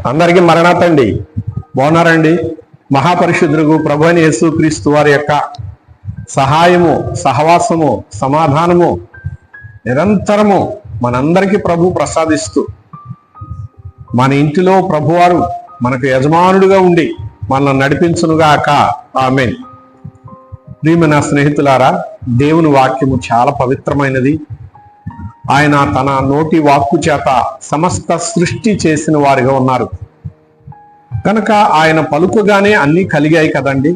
అందరికీ మరణాతండి. బాగున్నారండి? మహాపరిశుద్ధుడు ప్రభు అయిన యేసుక్రీస్తు వారి యొక్క సహాయము, సహవాసము, సమాధానము నిరంతరము మనందరికీ ప్రభు ప్రసాదిస్తూ మన ఇంటిలో ప్రభువారు మనకు యజమానుడిగా ఉండి మనల్ని నడిపించునుగాక. ఆమేన్. ప్రియమైన స్నేహితులారా, దేవుని వాక్యము చాలా పవిత్రమైనది. ఆయన తన నోటి వాక్కు చేత సమస్త సృష్టి చేసిన వారిగా ఉన్నారు కనుక ఆయన పలుకుగానే అన్నీ కలిగాయి కదండి.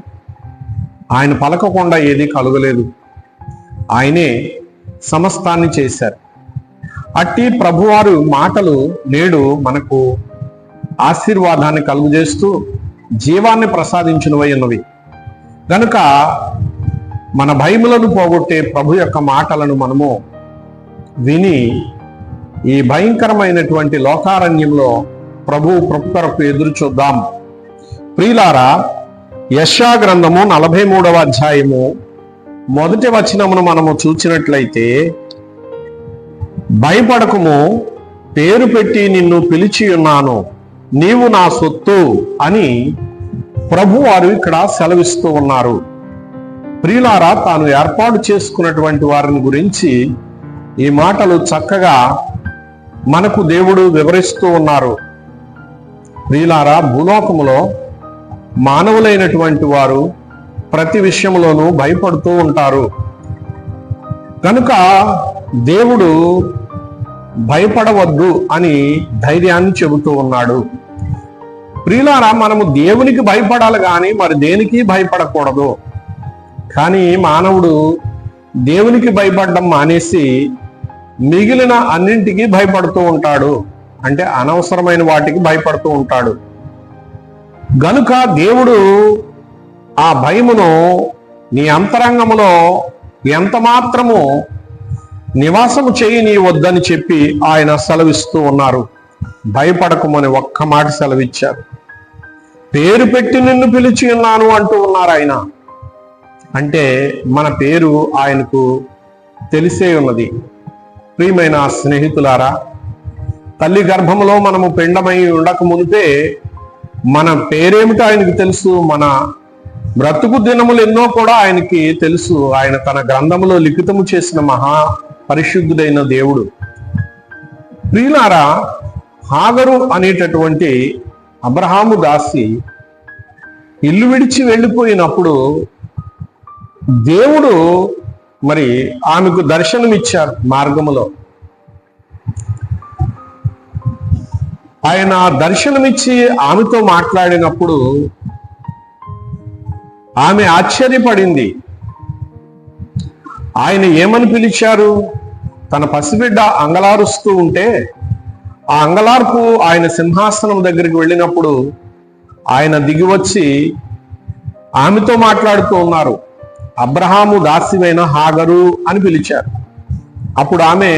ఆయన పలకకుండా ఏది కలుగలేదు. ఆయనే సమస్తాన్ని చేశారు. అట్టి ప్రభువారు మాటలు నేడు మనకు ఆశీర్వాదాన్ని కలుగజేస్తూ జీవాన్ని ప్రసాదించినవై ఉన్నవి కనుక మన భయములను పోగొట్టే ప్రభు యొక్క మాటలను మనము విని ఈ భయంకరమైనటువంటి లోకారణ్యంలో ప్రభు కొరకు ఎదురు చూద్దాం. ప్రియులారా, యెషయా గ్రంథము 43వ అధ్యాయము 1వ వచనమును మనము చూచినట్లయితే, భయపడకుము, పేరు పెట్టి నిన్ను పిలిచి ఉన్నాను, నీవు నా సొత్తు అని ప్రభు వారు ఇక్కడ సెలవిస్తూ ఉన్నారు. ప్రియులారా, తాను ఏర్పాటు చేసుకున్నటువంటి వారిని గురించి ఈ మాటలు చక్కగా మనకు దేవుడు వివరిస్తూ ఉన్నారు. ప్రియులారా, భూలోకములో మానవులైనటువంటి వారు ప్రతి విషయంలోనూ భయపడుతూ ఉంటారు కనుక దేవుడు భయపడవద్దు అని ధైర్యాన్ని చెబుతూ ఉన్నాడు. ప్రియులారా, మనము దేవునికి భయపడాలి కానీ మరి దేనికి భయపడకూడదు. కానీ మానవుడు దేవునికి భయపడడం మానేసి మిగిలిన అన్నింటికి భయపడుతూ ఉంటాడు. అంటే అనవసరమైన వాటికి భయపడుతూ ఉంటాడు. గనుక దేవుడు ఆ భయమును నీ అంతరంగములో ఎంత మాత్రము నివాసము చేయి నీ వద్దని చెప్పి ఆయన సెలవిస్తూ ఉన్నారు. భయపడకమని ఒక్క మాట సెలవిచ్చారు. పేరు పెట్టి నిన్ను పిలిచి ఉన్నాను అంటూ ఉన్నారు ఆయన. అంటే మన పేరు ఆయనకు తెలిసే ఉన్నది. ప్రియమైన స్నేహితులారా, తల్లి గర్భములో మనము పిండమై ఉండక మునిపే మన పేరేమిటో ఆయనకు తెలుసు. మన బ్రతుకు దినములు ఎన్నో కూడా ఆయనకి తెలుసు. ఆయన తన గ్రంథములో లిఖితము చేసిన మహా పరిశుద్ధుడైన దేవుడు. ప్రియులారా, హాగరు అనేటటువంటి అబ్రహాము దాసి ఇల్లు విడిచి వెళ్ళిపోయినప్పుడు దేవుడు మరి ఆమెకు దర్శనమిచ్చారు మార్గములో. ఆయన దర్శనమిచ్చి ఆమెతో మాట్లాడినప్పుడు ఆమె ఆశ్చర్యపడింది. ఆయన ఏమని పిలిచారు? తన పసిబిడ్డ అంగలారుస్తూ ఉంటే ఆ అంగలార్పు ఆయన సింహాసనం దగ్గరికి వెళ్ళినప్పుడు ఆయన దిగివచ్చి ఆమెతో మాట్లాడుతూ ఉన్నారు. అబ్రహాము దాసివైన హాగరు అని పిలిచారు. అప్పుడు ఆమె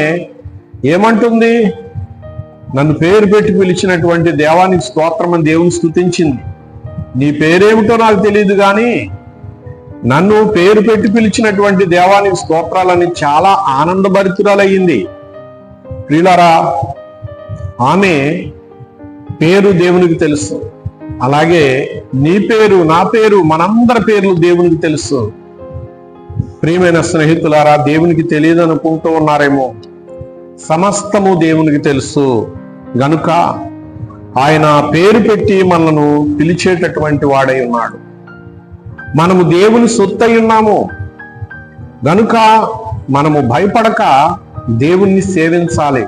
ఏమంటుంది? నన్ను పేరు పెట్టి పిలిచినటువంటి దేవానికి స్తోత్రం అని దేవుని స్తుతించింది. నీ పేరేమిటో నాకు తెలియదు కానీ నన్ను పేరు పెట్టి పిలిచినటువంటి దేవానికి స్తోత్రాలని చాలా ఆనందభరితురాలయ్యింది. ప్రియులారా, ఆమె పేరు దేవునికి తెలుసు. అలాగే నీ పేరు, నా పేరు, మనందరి పేర్లు దేవునికి తెలుసు. ప్రియమైన స్నేహితులారా, దేవునికి తెలియదు అనుకుంటూ ఉన్నారేమో. సమస్తము దేవునికి తెలుసు గనుక ఆయన పేరు పెట్టి మనను పిలిచేటటువంటి వాడై ఉన్నాడు. మనము దేవుని సొత్తై ఉన్నాము గనుక మనము భయపడక దేవుణ్ణి సేవించాలి.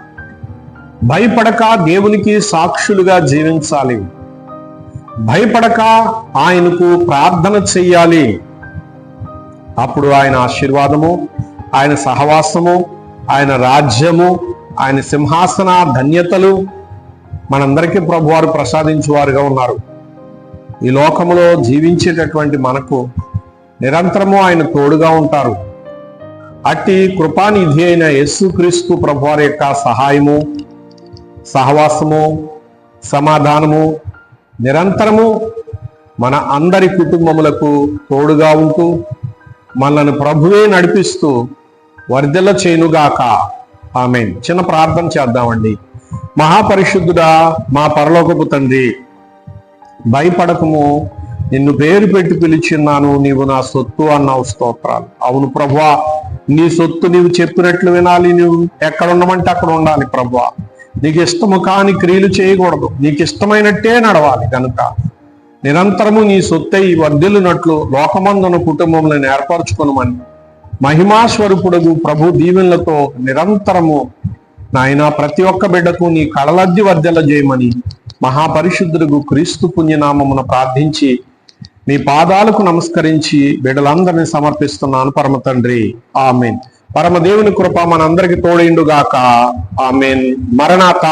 భయపడక దేవునికి సాక్షులుగా జీవించాలి. భయపడక ఆయనకు ప్రార్థన చెయ్యాలి. అప్పుడు ఆయన ఆశీర్వాదము, ఆయన సహవాసము, ఆయన రాజ్యము, ఆయన సింహాసన ధన్యతలు మనందరికీ ప్రభువారు ప్రసాదించువారుగా ఉన్నారు. ఈ లోకములో జీవించేటటువంటి మనకు నిరంతరము ఆయన తోడుగా ఉంటారు. అట్టి కృపానిధి అయిన యేసుక్రీస్తు ప్రభువారి యొక్క సహాయము, సహవాసము, సమాధానము నిరంతరము మన అందరి కుటుంబములకు తోడుగా ఉంటూ మనల్ని ప్రభువే నడిపిస్తూ వర్ధిల్ల చేయునుగాక. ఆమేన్. చిన్న ప్రార్థన చేద్దామండి. మహాపరిశుద్ధుడా, మా పరలోకపు తండ్రి, భయపడకము, నిన్ను పేరు పెట్టి పిలిచిన్నాను, నీవు నా సొత్తు అన్నావు. స్తోత్రాలు. అవును ప్రభువా, నీ సొత్తు నీవు చెప్పినట్లు వినాలి, నువ్వు ఎక్కడ ఉండమంటే అక్కడ ఉండాలి ప్రభువా. నీకు ఇష్టము కాని క్రియలు చేయకూడదు, నీకు ఇష్టమైనట్టే నడవాలి. కనుక నిరంతరము నీ సొత్తై వర్ధిల్లునట్లు లోకమందున కుటుంబములను ఏర్పరచుకొనమని మహిమాస్వరూపుడగు ప్రభు దీవెనలతో నిరంతరము నాయన ప్రతి ఒక్క బిడ్డకు నీ కళలద్ది వర్ధల చేయమని మహాపరిశుద్ధుడు క్రీస్తు పుణ్యనామమున ప్రార్థించి నీ పాదాలకు నమస్కరించి బిడ్డలందరినీ సమర్పిస్తున్నాను పరమ తండ్రి. ఆమెన్. పరమ దేవుని కృప మనందరికి తోడైండుగాక. ఆమెన్. మరణాత.